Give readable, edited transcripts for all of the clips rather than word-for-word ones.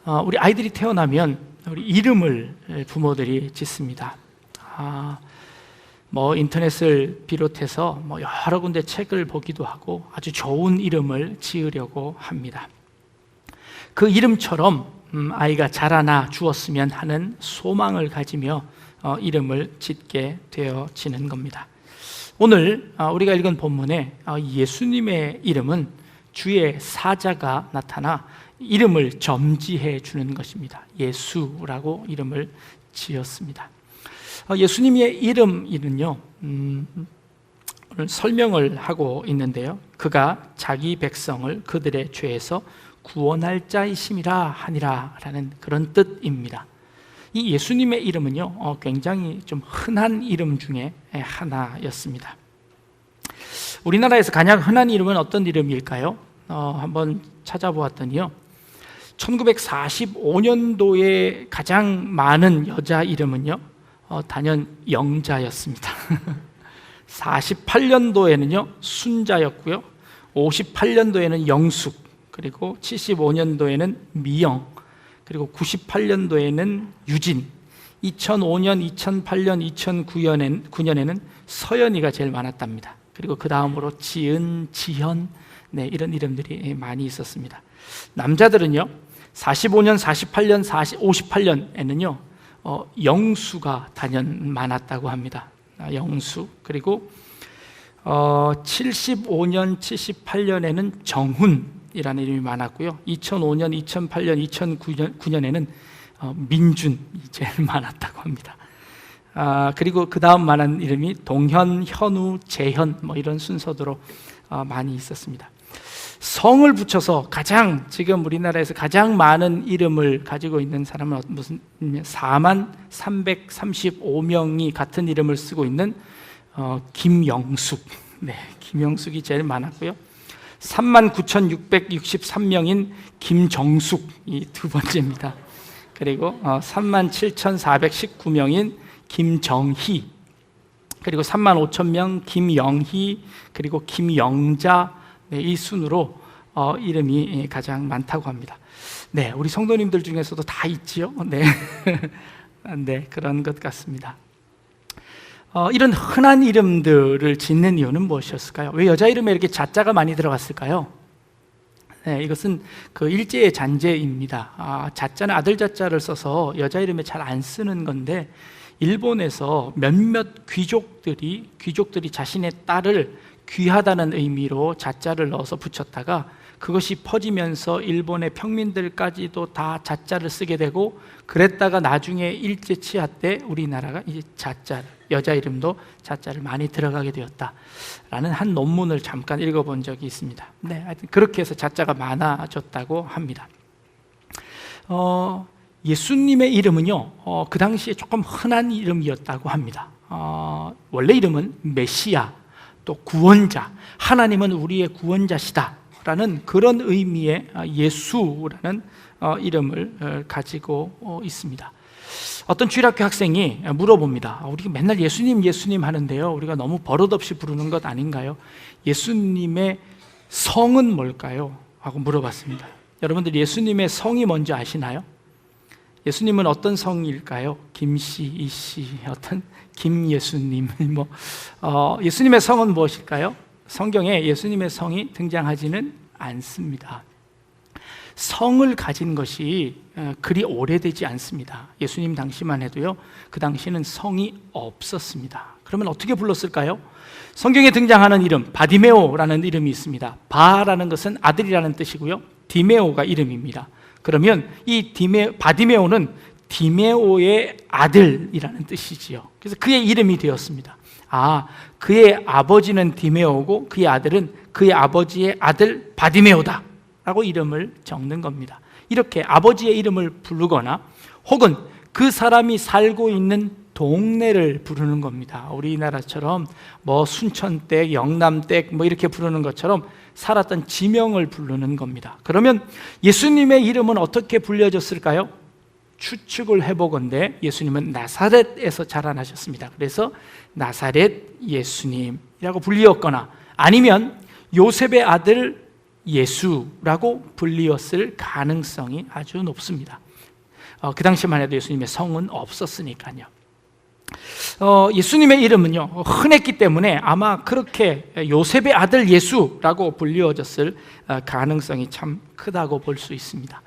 우리 아이들이 태어나면 우리 이름을 부모들이 짓습니다. 인터넷을 비롯해서 여러 군데 책을 보기도 하고 아주 좋은 이름을 지으려고 합니다. 그 이름처럼 아이가 자라나 주었으면 하는 소망을 가지며 이름을 짓게 되어지는 겁니다. 오늘 우리가 읽은 본문에 예수님의 이름은 주의 사자가 나타나 이름을 점지해 주는 것입니다. 예수라고 이름을 지었습니다. 예수님의 이름은요, 오늘 설명을 하고 있는데요, 그가 자기 백성을 그들의 죄에서 구원할 자이심이라 하니라 라는 그런 뜻입니다. 이 예수님의 이름은요, 굉장히 좀 흔한 이름 중에 하나였습니다. 우리나라에서 가장 흔한 이름은 어떤 이름일까요? 한번 찾아보았더니요, 1945년도에 가장 많은 여자 이름은요, 단연 영자였습니다. 48년도에는요 순자였고요, 58년도에는 영숙, 그리고 75년도에는 미영, 그리고 98년도에는 유진, 2005년, 2008년, 2009년에는 서연이가 제일 많았답니다. 그리고 그 다음으로 지은, 지현, 이런 이름들이 많이 있었습니다. 남자들은요 45년, 48년, 58년에는요 영수가 단연 많았다고 합니다. 영수. 그리고 75년, 78년에는 정훈이라는 이름이 많았고요, 2005년, 2008년, 2009년에는 민준이 제일 많았다고 합니다. 그리고 그 다음 많은 이름이 동현, 현우, 재현 이런 순서대로 많이 있었습니다. 성을 붙여서 지금 우리나라에서 가장 많은 이름을 가지고 있는 사람은 4335명이 같은 이름을 쓰고 있는 김영숙. 김영숙이 제일 많았고요, 39,663명인 김정숙이 두 번째입니다. 그리고 37,419명인 김정희, 그리고 35,000명 김영희, 그리고 김영자, 이 순으로 이름이 가장 많다고 합니다. 우리 성도님들 중에서도 다 있지요? 그런 것 같습니다. 이런 흔한 이름들을 짓는 이유는 무엇이었을까요? 왜 여자 이름에 이렇게 자자가 많이 들어갔을까요? 이것은 그 일제의 잔재입니다. 자자는 아들 자자를 써서 여자 이름에 잘 안 쓰는 건데, 일본에서 몇몇 귀족들이 자신의 딸을 귀하다는 의미로 자자를 넣어서 붙였다가 그것이 퍼지면서 일본의 평민들까지도 다 자자를 쓰게 되고, 그랬다가 나중에 일제 치하 때 우리나라가 이제 여자 이름도 자자를 많이 들어가게 되었다라는 한 논문을 잠깐 읽어본 적이 있습니다. 하여튼 그렇게 해서 자자가 많아졌다고 합니다. 예수님의 이름은요, 그 당시에 조금 흔한 이름이었다고 합니다. 원래 이름은 메시아, 또 구원자, 하나님은 우리의 구원자시다 라는 그런 의미의 예수라는 이름을 가지고 있습니다. 어떤 주일학교 학생이 물어봅니다. 우리가 맨날 예수님 하는데요, 우리가 너무 버릇없이 부르는 것 아닌가요? 예수님의 성은 뭘까요? 하고 물어봤습니다. 여러분들 예수님의 성이 뭔지 아시나요? 예수님은 어떤 성일까요? 김씨, 이씨, 어떤 김예수님, 예수님의 성은 무엇일까요? 성경에 예수님의 성이 등장하지는 않습니다. 성을 가진 것이 그리 오래되지 않습니다. 예수님 당시만 해도요, 그 당시에는 성이 없었습니다. 그러면 어떻게 불렀을까요? 성경에 등장하는 이름, 바디메오라는 이름이 있습니다. 바라는 것은 아들이라는 뜻이고요, 디메오가 이름입니다. 그러면 이 바디메오는 디메오의 아들이라는 뜻이지요. 그래서 그의 이름이 되었습니다. 그의 아버지는 디메오고 그의 아들은 그의 아버지의 아들 바디메오다 라고 이름을 적는 겁니다. 이렇게 아버지의 이름을 부르거나 혹은 그 사람이 살고 있는 동네를 부르는 겁니다. 우리나라처럼 순천댁, 영남댁 이렇게 부르는 것처럼 살았던 지명을 부르는 겁니다. 그러면 예수님의 이름은 어떻게 불려졌을까요? 추측을 해보건대 예수님은 나사렛에서 자라나셨습니다. 그래서 나사렛 예수님이라고 불리었거나, 아니면 요셉의 아들 예수라고 불리웠을 가능성이 아주 높습니다. 그 당시만 해도 예수님의 성은 없었으니까요. 예수님의 이름은요 흔했기 때문에 아마 그렇게 요셉의 아들 예수라고 불리워졌을 가능성이 참 크다고 볼 수 있습니다.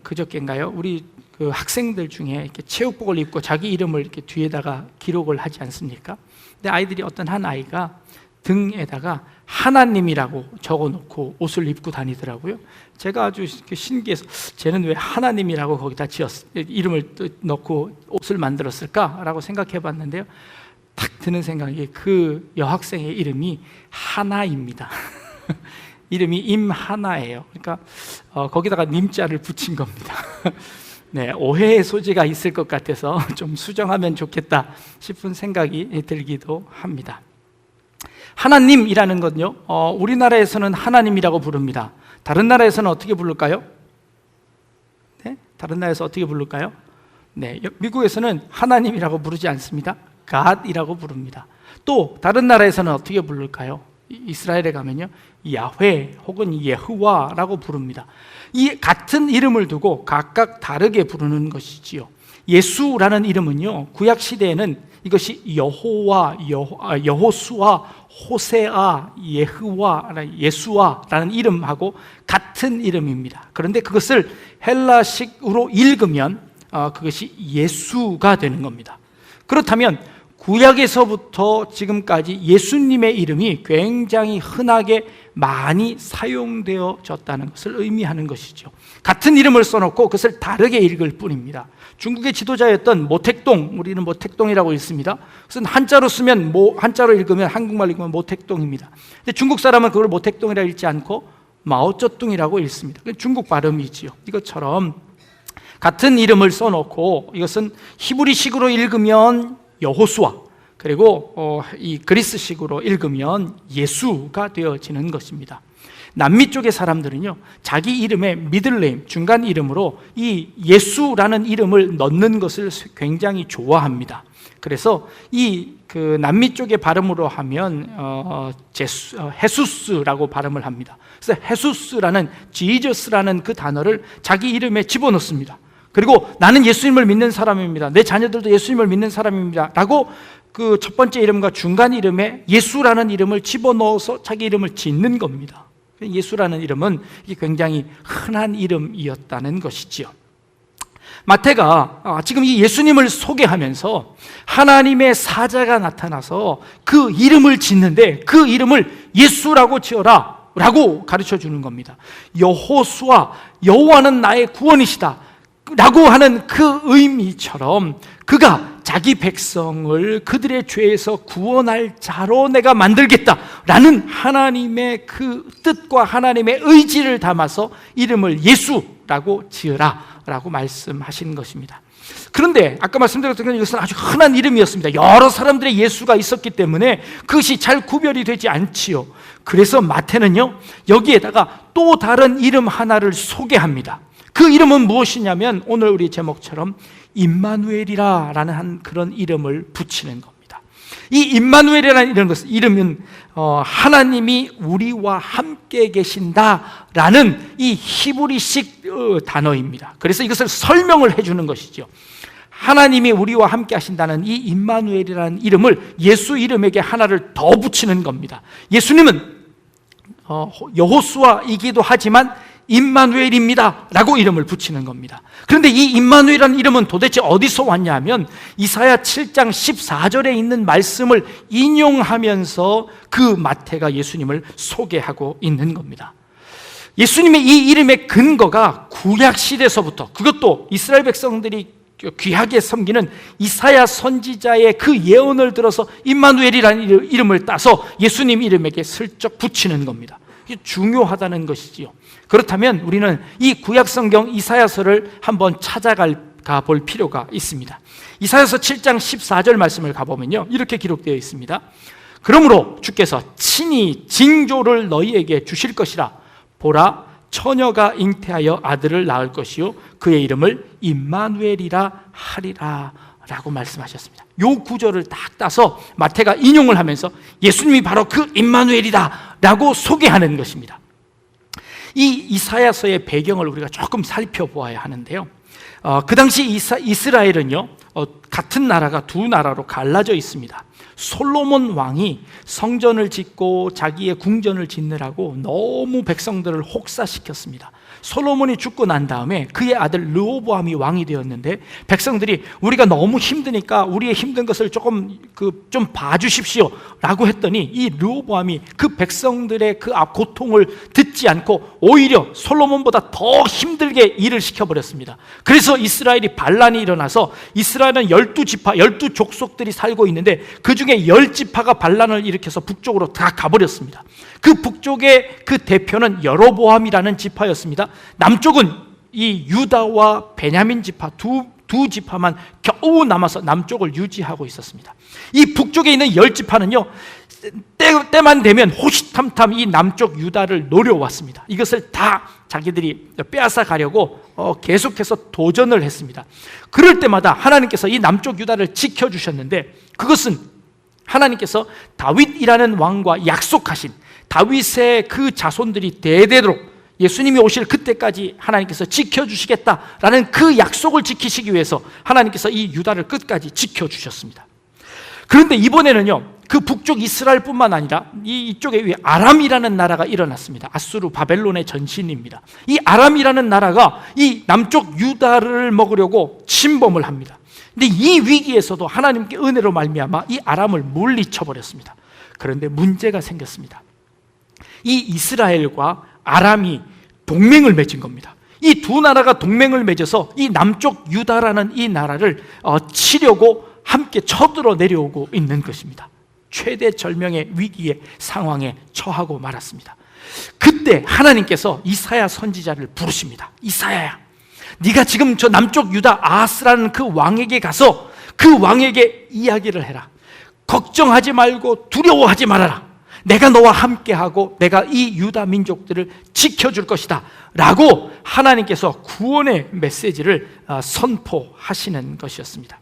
그저께인가요? 우리 그 학생들 중에 이렇게 체육복을 입고 자기 이름을 이렇게 뒤에다가 기록을 하지 않습니까? 근데 아이들이 어떤 한 아이가 등에다가 하나님이라고 적어놓고 옷을 입고 다니더라고요. 제가 아주 신기해서 쟤는 왜 하나님이라고 거기다 이름을 넣고 옷을 만들었을까라고 생각해 봤는데요. 딱 드는 생각이 그 여학생의 이름이 하나입니다. 이름이 임하나예요. 그러니까 거기다가 님자를 붙인 겁니다. 네, 오해의 소지가 있을 것 같아서 좀 수정하면 좋겠다 싶은 생각이 들기도 합니다. 하나님이라는 건요, 우리나라에서는 하나님이라고 부릅니다. 다른 나라에서는 어떻게 부를까요? 네? 다른 나라에서 어떻게 부를까요? 네, 미국에서는 하나님이라고 부르지 않습니다. God이라고 부릅니다. 또 다른 나라에서는 어떻게 부를까요? 이스라엘에 가면요, 야훼 혹은 예후와라고 부릅니다. 이 같은 이름을 두고 각각 다르게 부르는 것이지요. 예수라는 이름은요, 구약 시대에는 이것이 여호와, 여호수아, 호세아, 예수와라는 이름하고 같은 이름입니다. 그런데 그것을 헬라식으로 읽으면 그것이 예수가 되는 겁니다. 그렇다면 구약에서부터 지금까지 예수님의 이름이 굉장히 흔하게 많이 사용되어졌다는 것을 의미하는 것이죠. 같은 이름을 써놓고 그것을 다르게 읽을 뿐입니다. 중국의 지도자였던 모택동, 우리는 모택동이라고 읽습니다. 그것은 한자로 쓰면 한자로 읽으면, 한국말로 읽으면 모택동입니다. 근데 중국 사람은 그걸 모택동이라고 읽지 않고 마오쩌둥이라고 읽습니다. 중국 발음이지요. 이것처럼 같은 이름을 써놓고 이것은 히브리식으로 읽으면 여호수아, 그리고 이 그리스식으로 읽으면 예수가 되어지는 것입니다. 남미 쪽의 사람들은요, 자기 이름에 미들네임, 중간 이름으로 이 예수라는 이름을 넣는 것을 굉장히 좋아합니다. 그래서 그 남미 쪽의 발음으로 하면 헤수스라고 발음을 합니다. 그래서 헤수스라는, 지저스라는 그 단어를 자기 이름에 집어넣습니다. 그리고 나는 예수님을 믿는 사람입니다, 내 자녀들도 예수님을 믿는 사람입니다 라고 그 첫 번째 이름과 중간 이름에 예수라는 이름을 집어넣어서 자기 이름을 짓는 겁니다. 예수라는 이름은 이게 굉장히 흔한 이름이었다는 것이지요. 마태가 지금 이 예수님을 소개하면서 하나님의 사자가 나타나서 그 이름을 짓는데 그 이름을 예수라고 지어라 라고 가르쳐 주는 겁니다. 여호수아, 여호와는 나의 구원이시다 라고 하는 그 의미처럼 그가 자기 백성을 그들의 죄에서 구원할 자로 내가 만들겠다라는 하나님의 그 뜻과 하나님의 의지를 담아서 이름을 예수라고 지으라라고 말씀하신 것입니다. 그런데 아까 말씀드렸던 건 이것은 아주 흔한 이름이었습니다. 여러 사람들의 예수가 있었기 때문에 그것이 잘 구별이 되지 않지요. 그래서 마태는요, 여기에다가 또 다른 이름 하나를 소개합니다. 그 이름은 무엇이냐면 오늘 우리 제목처럼 임마누엘이라는 한 그런 이름을 붙이는 겁니다. 이 임마누엘이라는 이름은 하나님이 우리와 함께 계신다라는 이 히브리식 단어입니다. 그래서 이것을 설명을 해주는 것이죠. 하나님이 우리와 함께 하신다는 이 임마누엘이라는 이름을 예수 이름에게 하나를 더 붙이는 겁니다. 예수님은 여호수아이기도 하지만 임마누엘입니다 라고 이름을 붙이는 겁니다. 그런데 이 임마누엘이라는 이름은 도대체 어디서 왔냐면 이사야 7장 14절에 있는 말씀을 인용하면서 그 마태가 예수님을 소개하고 있는 겁니다. 예수님의 이 이름의 근거가 구약시대에서부터, 그것도 이스라엘 백성들이 귀하게 섬기는 이사야 선지자의 그 예언을 들어서 임마누엘이라는 이름을 따서 예수님 이름에게 슬쩍 붙이는 겁니다. 이게 중요하다는 것이지요. 그렇다면 우리는 이 구약성경 이사야서를 한번 찾아가 볼 필요가 있습니다. 이사야서 7장 14절 말씀을 가보면요, 이렇게 기록되어 있습니다. 그러므로 주께서 친히 징조를 너희에게 주실 것이라. 보라, 처녀가 잉태하여 아들을 낳을 것이요 그의 이름을 임마누엘이라 하리라 라고 말씀하셨습니다. 요 구절을 딱 따서 마태가 인용을 하면서 예수님이 바로 그 임마누엘이다 라고 소개하는 것입니다. 이 이사야서의 배경을 우리가 조금 살펴보아야 하는데요, 그 당시 이스라엘은요, 같은 나라가 두 나라로 갈라져 있습니다. 솔로몬 왕이 성전을 짓고 자기의 궁전을 짓느라고 너무 백성들을 혹사시켰습니다. 솔로몬이 죽고 난 다음에 그의 아들 르호보암이 왕이 되었는데, 백성들이 우리가 너무 힘드니까 우리의 힘든 것을 좀 봐주십시오 라고 했더니, 이 르호보암이 그 백성들의 그 고통을 듣지 않고 오히려 솔로몬보다 더 힘들게 일을 시켜버렸습니다. 그래서 이스라엘이 반란이 일어나서, 이스라엘은 12지파 12족속들이 살고 있는데 그 중에 10지파가 반란을 일으켜서 북쪽으로 다 가버렸습니다. 그 북쪽의 그 대표는 여로보암이라는 지파였습니다. 남쪽은 이 유다와 베냐민 지파 두 지파만 겨우 남아서 남쪽을 유지하고 있었습니다. 이 북쪽에 있는 10지파는요, 때만 되면 호시탐탐 이 남쪽 유다를 노려왔습니다. 이것을 다 자기들이 빼앗아 가려고 계속해서 도전을 했습니다. 그럴 때마다 하나님께서 이 남쪽 유다를 지켜주셨는데, 그것은 하나님께서 다윗이라는 왕과 약속하신, 다윗의 그 자손들이 대대로 예수님이 오실 그때까지 하나님께서 지켜주시겠다라는 그 약속을 지키시기 위해서 하나님께서 이 유다를 끝까지 지켜주셨습니다. 그런데 이번에는요, 그 북쪽 이스라엘뿐만 아니라 이쪽에 아람이라는 나라가 일어났습니다. 아수르 바벨론의 전신입니다. 이 아람이라는 나라가 이 남쪽 유다를 먹으려고 침범을 합니다. 근데 이 위기에서도 하나님께 은혜로 말미암아 이 아람을 물리쳐버렸습니다. 그런데 문제가 생겼습니다. 이 이스라엘과 아람이 동맹을 맺은 겁니다. 이 두 나라가 동맹을 맺어서 이 남쪽 유다라는 이 나라를 치려고 함께 쳐들어 내려오고 있는 것입니다. 최대 절명의 위기의 상황에 처하고 말았습니다. 그때 하나님께서 이사야 선지자를 부르십니다. 이사야야, 네가 지금 저 남쪽 유다 아하스라는 그 왕에게 가서 그 왕에게 이야기를 해라. 걱정하지 말고 두려워하지 말아라. 내가 너와 함께하고 내가 이 유다 민족들을 지켜줄 것이다 라고 하나님께서 구원의 메시지를 선포하시는 것이었습니다.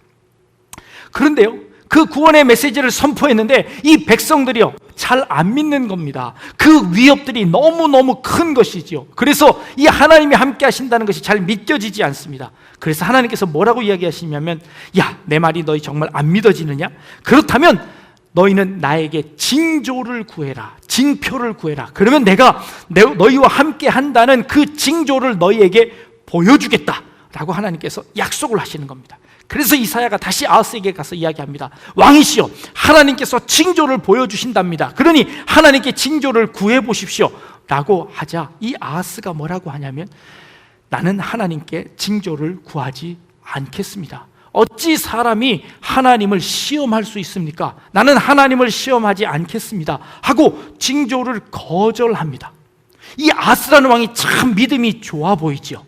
그런데요, 그 구원의 메시지를 선포했는데 이 백성들이요, 잘 안 믿는 겁니다. 그 위협들이 너무너무 큰 것이지요. 그래서 이 하나님이 함께 하신다는 것이 잘 믿겨지지 않습니다. 그래서 하나님께서 뭐라고 이야기하시냐면, 야, 내 말이 너희 정말 안 믿어지느냐? 그렇다면 너희는 나에게 징조를 구해라. 징표를 구해라. 그러면 내가 너희와 함께 한다는 그 징조를 너희에게 보여주겠다 라고 하나님께서 약속을 하시는 겁니다. 그래서 이사야가 다시 아하스에게 가서 이야기합니다. 왕이시여, 하나님께서 징조를 보여주신답니다. 그러니 하나님께 징조를 구해보십시오 라고 하자, 이 아하스가 뭐라고 하냐면, 나는 하나님께 징조를 구하지 않겠습니다. 어찌 사람이 하나님을 시험할 수 있습니까? 나는 하나님을 시험하지 않겠습니다 하고 징조를 거절합니다. 이 아하스라는 왕이 참 믿음이 좋아 보이죠.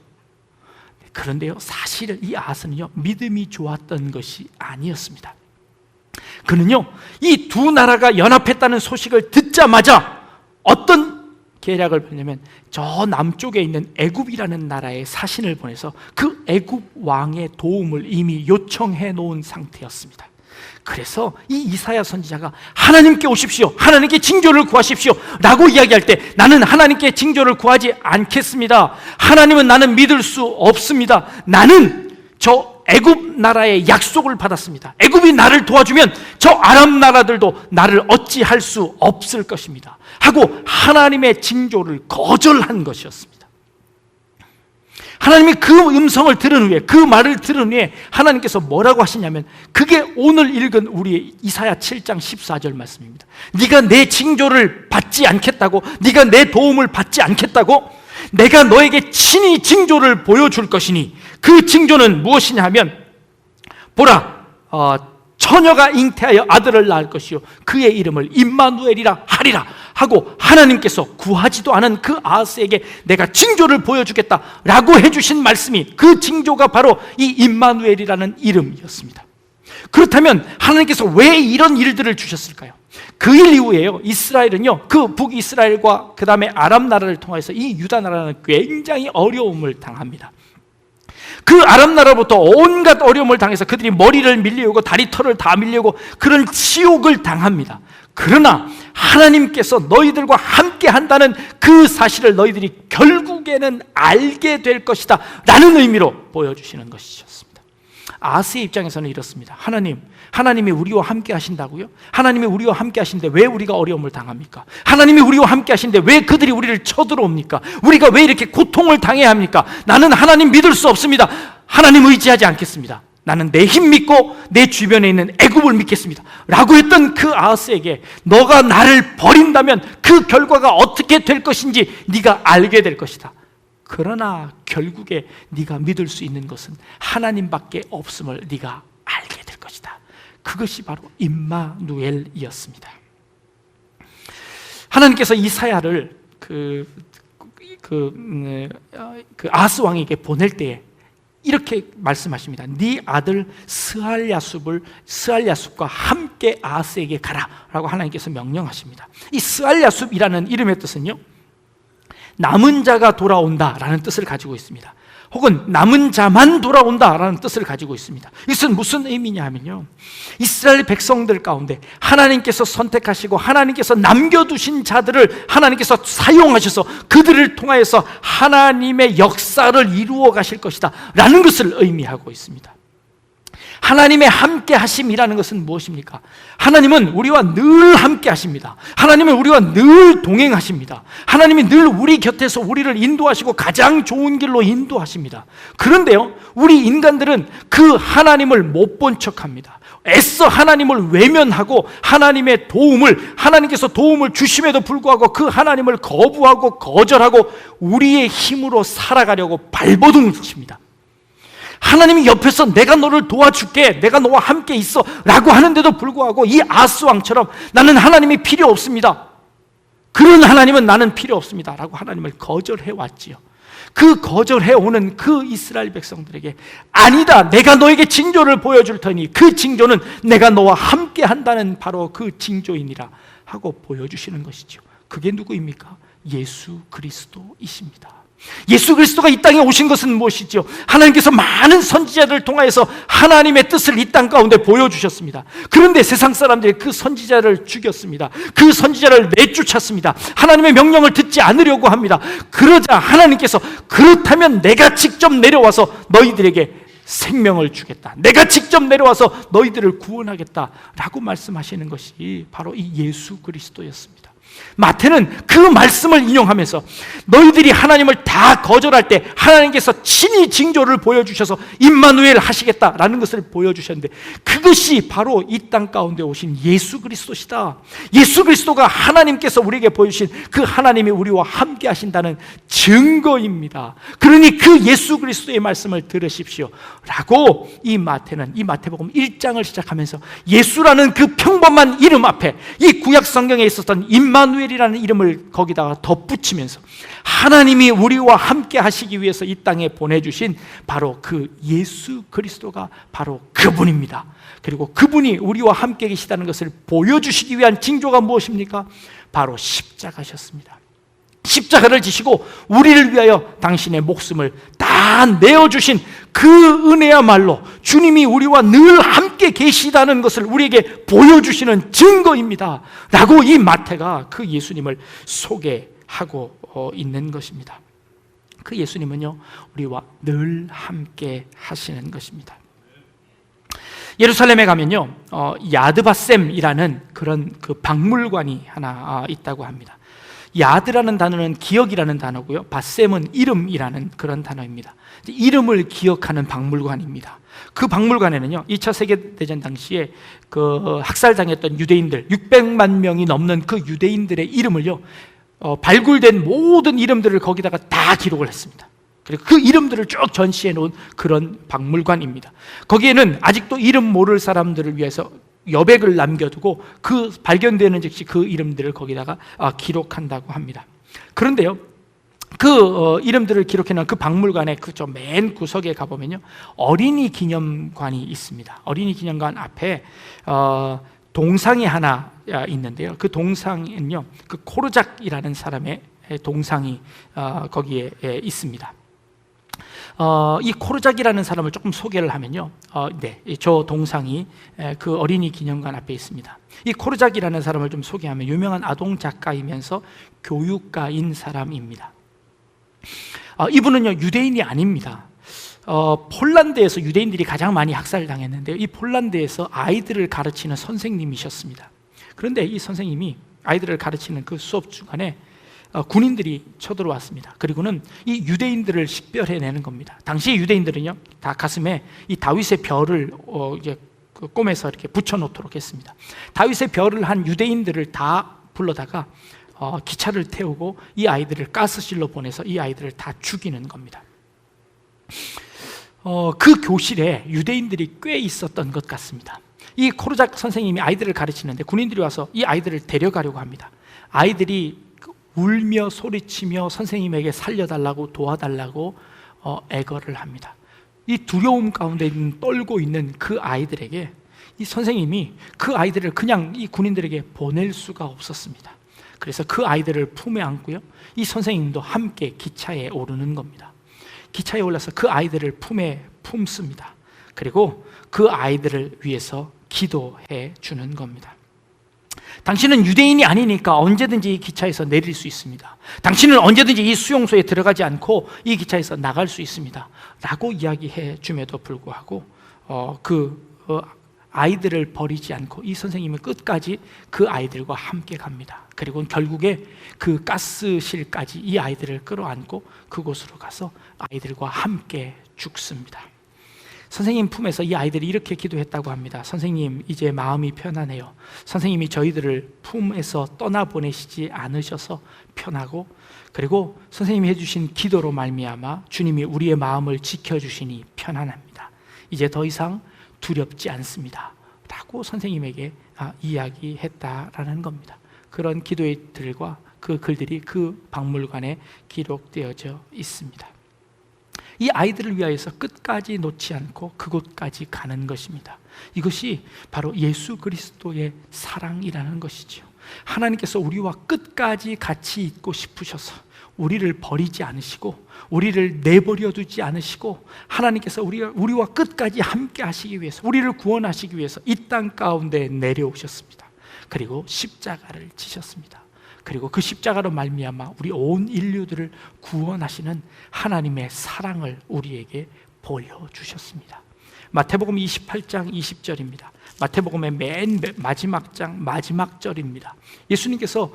그런데요, 사실 이 아하스는요, 믿음이 좋았던 것이 아니었습니다. 그는요, 이 두 나라가 연합했다는 소식을 듣자마자 어떤 계략을 펴냐면, 저 남쪽에 있는 애굽이라는 나라에 사신을 보내서 그 애굽 왕의 도움을 이미 요청해 놓은 상태였습니다. 그래서 이 이사야 선지자가 하나님께 오십시오, 하나님께 징조를 구하십시오 라고 이야기할 때, 나는 하나님께 징조를 구하지 않겠습니다. 하나님은 나는 믿을 수 없습니다. 나는 저 애굽 나라의 약속을 받았습니다. 애굽이 나를 도와주면 저 아람 나라들도 나를 어찌할 수 없을 것입니다 하고 하나님의 징조를 거절한 것이었습니다. 하나님이 그 음성을 들은 후에, 그 말을 들은 후에 하나님께서 뭐라고 하시냐면, 그게 오늘 읽은 우리의 이사야 7장 14절 말씀입니다. 네가 내 징조를 받지 않겠다고? 네가 내 도움을 받지 않겠다고? 내가 너에게 친히 징조를 보여줄 것이니, 그 징조는 무엇이냐 하면, 보라, 처녀가 잉태하여 아들을 낳을 것이요 그의 이름을 임마누엘이라 하리라 하고 하나님께서 구하지도 않은 그 아하스에게 내가 징조를 보여주겠다 라고 해주신 말씀이, 그 징조가 바로 이 임마누엘이라는 이름이었습니다. 그렇다면 하나님께서 왜 이런 일들을 주셨을까요? 그 일 이후에요, 이스라엘은요, 그 북이스라엘과 그 다음에 아람 나라를 통해서 이 유다 나라는 굉장히 어려움을 당합니다. 그 아람 나라로부터 온갖 어려움을 당해서 그들이 머리를 밀려오고 다리 털을 다 밀려오고 그런 치욕을 당합니다. 그러나 하나님께서 너희들과 함께 한다는 그 사실을 너희들이 결국에는 알게 될 것이다 라는 의미로 보여주시는 것이었습니다. 아하스의 입장에서는 이렇습니다. 하나님이 우리와 함께 하신다고요? 하나님이 우리와 함께 하시는데 왜 우리가 어려움을 당합니까? 하나님이 우리와 함께 하시는데 왜 그들이 우리를 쳐들어옵니까? 우리가 왜 이렇게 고통을 당해야 합니까? 나는 하나님 믿을 수 없습니다. 하나님 의지하지 않겠습니다. 나는 내 힘 믿고 내 주변에 있는 애굽을 믿겠습니다 라고 했던 그 아하스에게 너가 나를 버린다면 그 결과가 어떻게 될 것인지 네가 알게 될 것이다. 그러나 결국에 네가 믿을 수 있는 것은 하나님밖에 없음을 네가 알게 될 것이다. 그것이 바로 임마누엘이었습니다. 하나님께서 이사야를 아하스 왕에게 보낼 때에 이렇게 말씀하십니다. 네 아들 스알야숲과 함께 아하스에게 가라라고 하나님께서 명령하십니다. 이 스알야숲이라는 이름의 뜻은요, 남은 자가 돌아온다라는 뜻을 가지고 있습니다. 혹은 남은 자만 돌아온다라는 뜻을 가지고 있습니다. 이것은 무슨 의미냐 하면요, 이스라엘 백성들 가운데 하나님께서 선택하시고 하나님께서 남겨두신 자들을 하나님께서 사용하셔서 그들을 통하여서 하나님의 역사를 이루어 가실 것이다 라는 것을 의미하고 있습니다. 하나님의 함께 하심이라는 것은 무엇입니까? 하나님은 우리와 늘 함께 하십니다. 하나님은 우리와 늘 동행하십니다. 하나님이 늘 우리 곁에서 우리를 인도하시고 가장 좋은 길로 인도하십니다. 그런데요, 우리 인간들은 그 하나님을 못 본 척합니다. 애써 하나님을 외면하고 하나님께서 도움을 주심에도 불구하고 그 하나님을 거부하고 거절하고 우리의 힘으로 살아가려고 발버둥을 칩니다. 하나님이 옆에서 내가 너를 도와줄게, 내가 너와 함께 있어 라고 하는데도 불구하고 이 아하스 왕처럼 나는 하나님이 필요 없습니다, 그런 하나님은 나는 필요 없습니다 라고 하나님을 거절해왔지요. 그 거절해오는 그 이스라엘 백성들에게 아니다, 내가 너에게 징조를 보여줄 테니 그 징조는 내가 너와 함께 한다는 바로 그 징조이니라 하고 보여주시는 것이죠. 그게 누구입니까? 예수 그리스도이십니다. 예수 그리스도가 이 땅에 오신 것은 무엇이죠? 하나님께서 많은 선지자들을 통하여서 하나님의 뜻을 이 땅 가운데 보여주셨습니다. 그런데 세상 사람들이 그 선지자를 죽였습니다. 그 선지자를 내쫓았습니다. 하나님의 명령을 듣지 않으려고 합니다. 그러자 하나님께서 그렇다면 내가 직접 내려와서 너희들에게 생명을 주겠다, 내가 직접 내려와서 너희들을 구원하겠다 라고 말씀하시는 것이 바로 이 예수 그리스도였습니다. 마태는 그 말씀을 인용하면서 너희들이 하나님을 다 거절할 때 하나님께서 친히 징조를 보여주셔서 임마누엘 하시겠다라는 것을 보여주셨는데 그것이 바로 이 땅 가운데 오신 예수 그리스도시다. 예수 그리스도가 하나님께서 우리에게 보여주신 그 하나님이 우리와 함께 하신다는 증거입니다. 그러니 그 예수 그리스도의 말씀을 들으십시오 라고 이 마태복음 1장을 시작하면서 예수라는 그 평범한 이름 앞에 이 구약 성경에 있었던 임마누엘이라는 이름을 거기다가 덧붙이면서 하나님이 우리와 함께 하시기 위해서 이 땅에 보내주신 바로 그 예수 그리스도가 바로 그분입니다. 그리고 그분이 우리와 함께 계시다는 것을 보여주시기 위한 징조가 무엇입니까? 바로 십자가셨습니다. 십자가를 지시고 우리를 위하여 당신의 목숨을 다 내어주신 그 은혜야말로 주님이 우리와 늘 함께 계시다는 것을 우리에게 보여주시는 증거입니다 라고 이 마태가 그 예수님을 소개하고 있는 것입니다. 그 예수님은요, 우리와 늘 함께 하시는 것입니다. 예루살렘에 가면요, 야드바셈이라는 그런 그 박물관이 하나 있다고 합니다. 야드라는 단어는 기억이라는 단어고요, 바셈은 이름이라는 그런 단어입니다. 이름을 기억하는 박물관입니다. 그 박물관에는요, 2차 세계대전 당시에 그 학살당했던 유대인들 600만 명이 넘는 그 유대인들의 이름을요, 발굴된 모든 이름들을 거기다가 다 기록을 했습니다. 그리고 그 이름들을 쭉 전시해 놓은 그런 박물관입니다. 거기에는 아직도 이름 모를 사람들을 위해서 여백을 남겨두고 그 발견되는 즉시 그 이름들을 거기다가 기록한다고 합니다. 그런데요, 그 이름들을 기록해놓은 그 박물관의 그 저 맨 구석에 가보면요, 어린이 기념관이 있습니다. 어린이 기념관 앞에 동상이 하나 있는데요, 그 동상은요, 그 코르작이라는 사람의 동상이 거기에 있습니다. 이 코르작이라는 사람을 조금 소개를 하면요, 저 동상이 그 어린이 기념관 앞에 있습니다. 이 코르작이라는 사람을 좀 소개하면 유명한 아동 작가이면서 교육가인 사람입니다. 이분은요, 유대인이 아닙니다. 폴란드에서 유대인들이 가장 많이 학살당했는데요, 이 폴란드에서 아이들을 가르치는 선생님이셨습니다. 그런데 이 선생님이 아이들을 가르치는 그 수업 중간에 군인들이 쳐들어왔습니다. 그리고는 이 유대인들을 식별해내는 겁니다. 당시 유대인들은요, 다 가슴에 이 다윗의 별을 이제 꿰매서 이렇게 붙여놓도록 했습니다. 다윗의 별을 한 유대인들을 다 불러다가 기차를 태우고 이 아이들을 가스실로 보내서 이 아이들을 다 죽이는 겁니다. 그 교실에 유대인들이 꽤 있었던 것 같습니다. 이 코르작 선생님이 아이들을 가르치는데 군인들이 와서 이 아이들을 데려가려고 합니다. 아이들이 울며 소리치며 선생님에게 살려달라고 도와달라고 애걸을 합니다. 이 두려움 가운데 떨고 있는 그 아이들에게 이 선생님이 그 아이들을 그냥 이 군인들에게 보낼 수가 없었습니다. 그래서 그 아이들을 품에 안고요, 이 선생님도 함께 기차에 오르는 겁니다. 기차에 올라서 그 아이들을 품에 품습니다. 그리고 그 아이들을 위해서 기도해 주는 겁니다. 당신은 유대인이 아니니까 언제든지 이 기차에서 내릴 수 있습니다. 당신은 언제든지 이 수용소에 들어가지 않고 이 기차에서 나갈 수 있습니다 라고 이야기해 줌에도 불구하고 아이들을 버리지 않고 이 선생님은 끝까지 그 아이들과 함께 갑니다. 그리고 결국에 그 가스실까지 이 아이들을 끌어안고 그곳으로 가서 아이들과 함께 죽습니다. 선생님 품에서 이 아이들이 이렇게 기도했다고 합니다. 선생님, 이제 마음이 편하네요. 선생님이 저희들을 품에서 떠나보내시지 않으셔서 편하고, 그리고 선생님이 해주신 기도로 말미암아 주님이 우리의 마음을 지켜주시니 편안합니다. 이제 더 이상 두렵지 않습니다 라고 선생님에게 이야기했다라는 겁니다. 그런 기도의 글과 그 글들이 그 박물관에 기록되어져 있습니다. 이 아이들을 위하여서 끝까지 놓지 않고 그곳까지 가는 것입니다. 이것이 바로 예수 그리스도의 사랑이라는 것이죠. 하나님께서 우리와 끝까지 같이 있고 싶으셔서 우리를 버리지 않으시고 우리를 내버려 두지 않으시고 하나님께서 우리와 끝까지 함께 하시기 위해서, 우리를 구원하시기 위해서 이 땅 가운데 내려오셨습니다. 그리고 십자가를 지셨습니다. 그리고 그 십자가로 말미암아 우리 온 인류들을 구원하시는 하나님의 사랑을 우리에게 보여주셨습니다. 마태복음 28장 20절입니다. 마태복음의 맨 마지막 장 마지막 절입니다. 예수님께서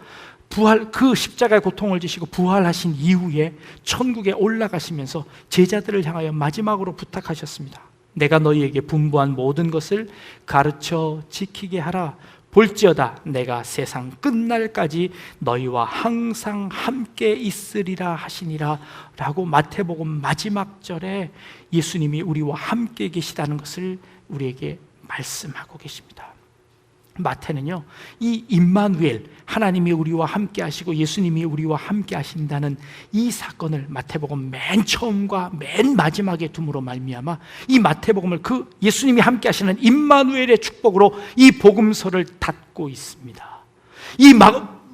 그 십자가의 고통을 지시고 부활하신 이후에 천국에 올라가시면서 제자들을 향하여 마지막으로 부탁하셨습니다. 내가 너희에게 분부한 모든 것을 가르쳐 지키게 하라. 볼지어다 내가 세상 끝날까지 너희와 항상 함께 있으리라 하시니라 라고 마태복음 마지막 절에 예수님이 우리와 함께 계시다는 것을 우리에게 말씀하고 계십니다. 마태는요, 이 임마누엘, 하나님이 우리와 함께 하시고 예수님이 우리와 함께 하신다는 이 사건을 마태복음 맨 처음과 맨 마지막에 둠으로 말미암아 이 마태복음을 그 예수님이 함께 하시는 임마누엘의 축복으로 이 복음서를 닫고 있습니다. 이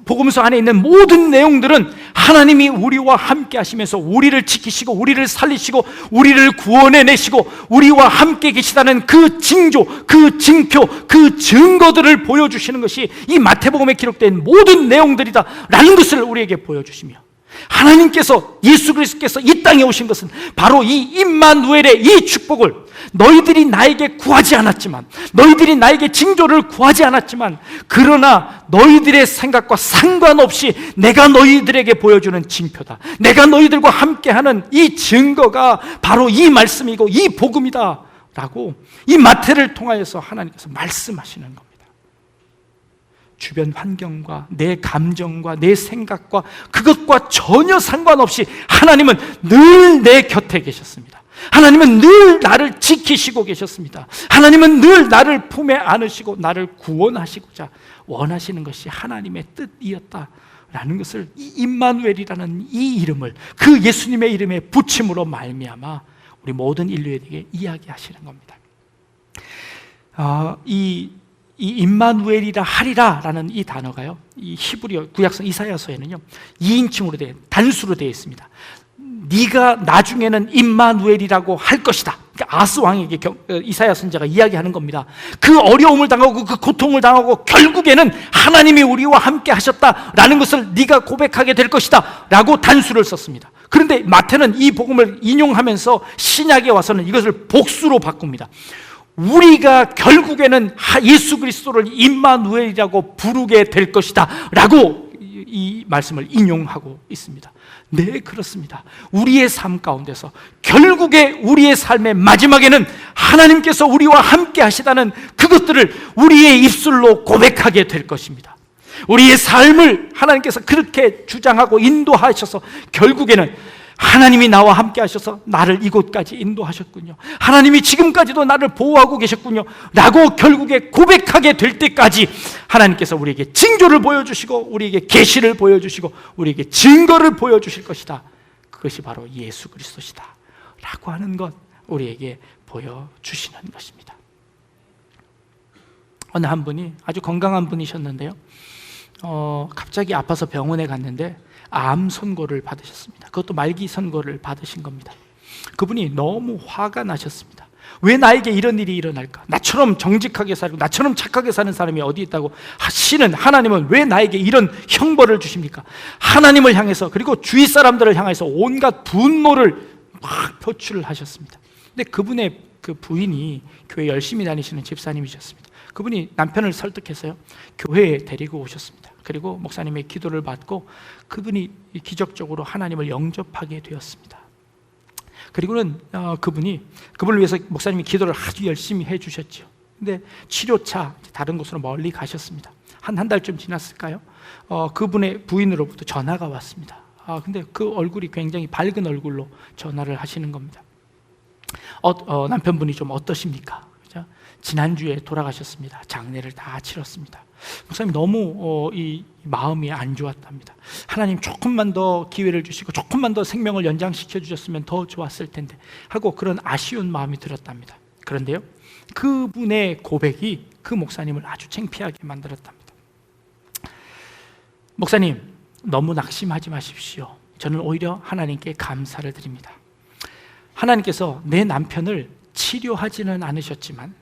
복음서 안에 있는 모든 내용들은 하나님이 우리와 함께 하시면서 우리를 지키시고 우리를 살리시고 우리를 구원해내시고 우리와 함께 계시다는 그 징조, 그 징표, 그 증거들을 보여주시는 것이 이 마태복음에 기록된 모든 내용들이다 라는 것을 우리에게 보여주시며, 하나님께서, 예수 그리스도께서 이 땅에 오신 것은 바로 이 임마누엘의 이 축복을 너희들이 나에게 구하지 않았지만, 너희들이 나에게 징조를 구하지 않았지만, 그러나 너희들의 생각과 상관없이 내가 너희들에게 보여주는 징표다, 내가 너희들과 함께하는 이 증거가 바로 이 말씀이고 이 복음이다 라고 이 마태를 통하여서 하나님께서 말씀하시는 겁니다. 주변 환경과 내 감정과 내 생각과 그것과 전혀 상관없이 하나님은 늘 내 곁에 계셨습니다. 하나님은 늘 나를 지키시고 계셨습니다. 하나님은 늘 나를 품에 안으시고 나를 구원하시고자 원하시는 것이 하나님의 뜻이었다라는 것을 이 임마누엘이라는 이 이름을, 그 예수님의 이름에 붙임으로 말미암아 우리 모든 인류에게 이야기하시는 겁니다. 이 임마누엘이라 하리라라는 이 단어가요, 이 히브리어 구약성 이사야서에는요 2인칭으로 단수로 되어 있습니다. 네가 나중에는 임마누엘이라고 할 것이다. 그러니까 아스 왕에게 이사야 선지자가 이야기하는 겁니다. 그 어려움을 당하고 그 고통을 당하고 결국에는 하나님이 우리와 함께 하셨다라는 것을 네가 고백하게 될 것이다 라고 단수를 썼습니다. 그런데 마태는 이 복음을 인용하면서 신약에 와서는 이것을 복수로 바꿉니다. 우리가 결국에는 예수 그리스도를 임마누엘이라고 부르게 될 것이다 라고 이 말씀을 인용하고 있습니다. 네, 그렇습니다. 우리의 삶 가운데서 결국에 우리의 삶의 마지막에는 하나님께서 우리와 함께 하시다는 그것들을 우리의 입술로 고백하게 될 것입니다. 우리의 삶을 하나님께서 그렇게 주장하고 인도하셔서 결국에는 하나님이 나와 함께 하셔서 나를 이곳까지 인도하셨군요, 하나님이 지금까지도 나를 보호하고 계셨군요 라고 결국에 고백하게 될 때까지 하나님께서 우리에게 징조를 보여주시고 우리에게 계시를 보여주시고 우리에게 증거를 보여주실 것이다. 그것이 바로 예수 그리스도시다 라고 하는 것 우리에게 보여주시는 것입니다. 어느 한 분이 아주 건강한 분이셨는데요, 갑자기 아파서 병원에 갔는데 암 선고를 받으셨습니다. 그것도 말기 선고를 받으신 겁니다. 그분이 너무 화가 나셨습니다. 왜 나에게 이런 일이 일어날까? 나처럼 정직하게 살고 나처럼 착하게 사는 사람이 어디 있다고? 하나님은 왜 나에게 이런 형벌을 주십니까? 하나님을 향해서 그리고 주위 사람들을 향해서 온갖 분노를 막 표출을 하셨습니다. 근데 그분의 그 부인이 교회 열심히 다니시는 집사님이셨습니다. 그분이 남편을 설득해서요, 교회에 데리고 오셨습니다. 그리고 목사님의 기도를 받고 그분이 기적적으로 하나님을 영접하게 되었습니다. 그리고는 그분을 위해서 목사님이 기도를 아주 열심히 해주셨죠. 근데 치료차 다른 곳으로 멀리 가셨습니다. 한 달쯤 지났을까요? 그분의 부인으로부터 전화가 왔습니다. 근데 그 얼굴이 굉장히 밝은 얼굴로 전화를 하시는 겁니다. 남편분이 좀 어떠십니까? 그죠? 지난주에 돌아가셨습니다. 장례를 다 치렀습니다. 목사님 너무 이 마음이 안 좋았답니다. 하나님 조금만 더 기회를 주시고 조금만 더 생명을 연장시켜 주셨으면 더 좋았을 텐데 하고 그런 아쉬운 마음이 들었답니다. 그런데요, 그분의 고백이 그 목사님을 아주 창피하게 만들었답니다. 목사님, 너무 낙심하지 마십시오. 저는 오히려 하나님께 감사를 드립니다. 하나님께서 내 남편을 치료하지는 않으셨지만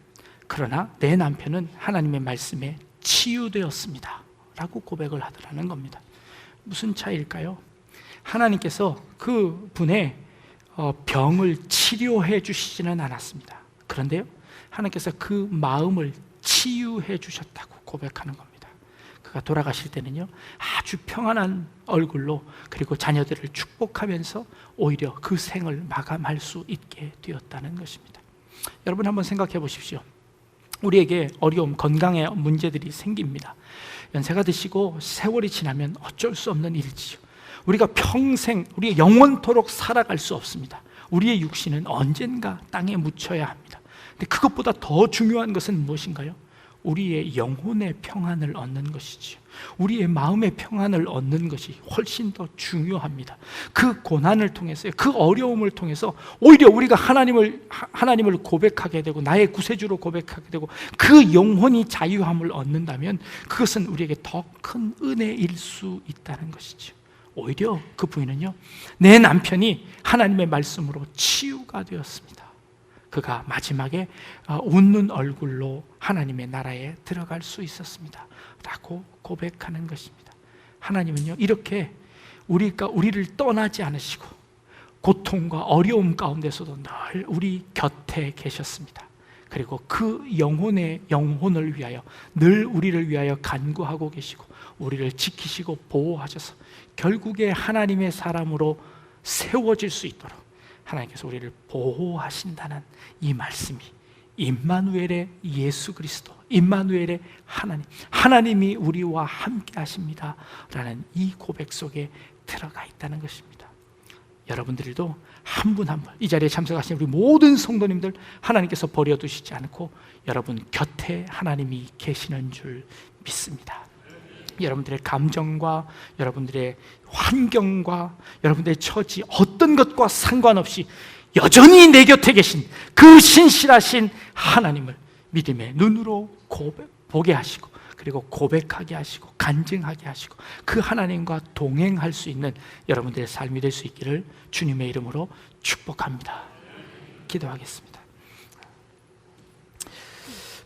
그러나 내 남편은 하나님의 말씀에 치유되었습니다 라고 고백을 하더라는 겁니다. 무슨 차이일까요? 하나님께서 그 분의 병을 치료해 주시지는 않았습니다. 그런데요, 하나님께서 그 마음을 치유해 주셨다고 고백하는 겁니다. 그가 돌아가실 때는요, 아주 평안한 얼굴로 그리고 자녀들을 축복하면서 오히려 그 생을 마감할 수 있게 되었다는 것입니다. 여러분 한번 생각해 보십시오. 우리에게 어려움, 건강의 문제들이 생깁니다. 연세가 드시고 세월이 지나면 어쩔 수 없는 일이지요. 우리가 평생, 우리가 영원토록 살아갈 수 없습니다. 우리의 육신은 언젠가 땅에 묻혀야 합니다. 근데 그것보다 더 중요한 것은 무엇인가요? 우리의 영혼의 평안을 얻는 것이지요. 우리의 마음의 평안을 얻는 것이 훨씬 더 중요합니다. 그 고난을 통해서요, 그 어려움을 통해서 오히려 우리가 하나님을 고백하게 되고 나의 구세주로 고백하게 되고 그 영혼이 자유함을 얻는다면 그것은 우리에게 더 큰 은혜일 수 있다는 것이죠. 오히려 그 부인은요, 내 남편이 하나님의 말씀으로 치유가 되었습니다. 그가 마지막에 웃는 얼굴로 하나님의 나라에 들어갈 수 있었습니다 라고 고백하는 것입니다. 하나님은요, 이렇게 우리를 떠나지 않으시고 고통과 어려움 가운데서도 늘 우리 곁에 계셨습니다. 그리고 그 영혼을 위하여 늘 우리를 위하여 간구하고 계시고 우리를 지키시고 보호하셔서 결국에 하나님의 사람으로 세워질 수 있도록 하나님께서 우리를 보호하신다는 이 말씀이 임마누엘의 예수 그리스도, 임마누엘의 하나님이 우리와 함께 하십니다 라는 이 고백 속에 들어가 있다는 것입니다. 여러분들도 한 분 한 분, 이 자리에 참석하신 우리 모든 성도님들, 하나님께서 버려두시지 않고 여러분 곁에 하나님이 계시는 줄 믿습니다. 여러분들의 감정과 여러분들의 환경과 여러분들의 처지, 어떤 것과 상관없이 여전히 내 곁에 계신 그 신실하신 하나님을 믿음의 눈으로 보게 하시고 그리고 고백하게 하시고 간증하게 하시고 그 하나님과 동행할 수 있는 여러분들의 삶이 될 수 있기를 주님의 이름으로 축복합니다. 기도하겠습니다.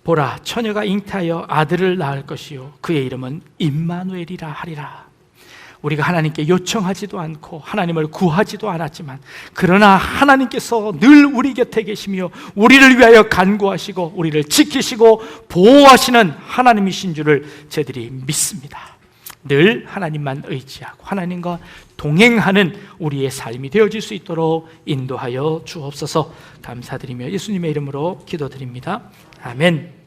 보라, 처녀가 잉태하여 아들을 낳을 것이요 그의 이름은 임마누엘이라 하리라. 우리가 하나님께 요청하지도 않고 하나님을 구하지도 않았지만 그러나 하나님께서 늘 우리 곁에 계시며 우리를 위하여 간구하시고 우리를 지키시고 보호하시는 하나님이신 줄을 저희들이 믿습니다. 늘 하나님만 의지하고 하나님과 동행하는 우리의 삶이 되어질 수 있도록 인도하여 주옵소서. 감사드리며 예수님의 이름으로 기도드립니다. 아멘.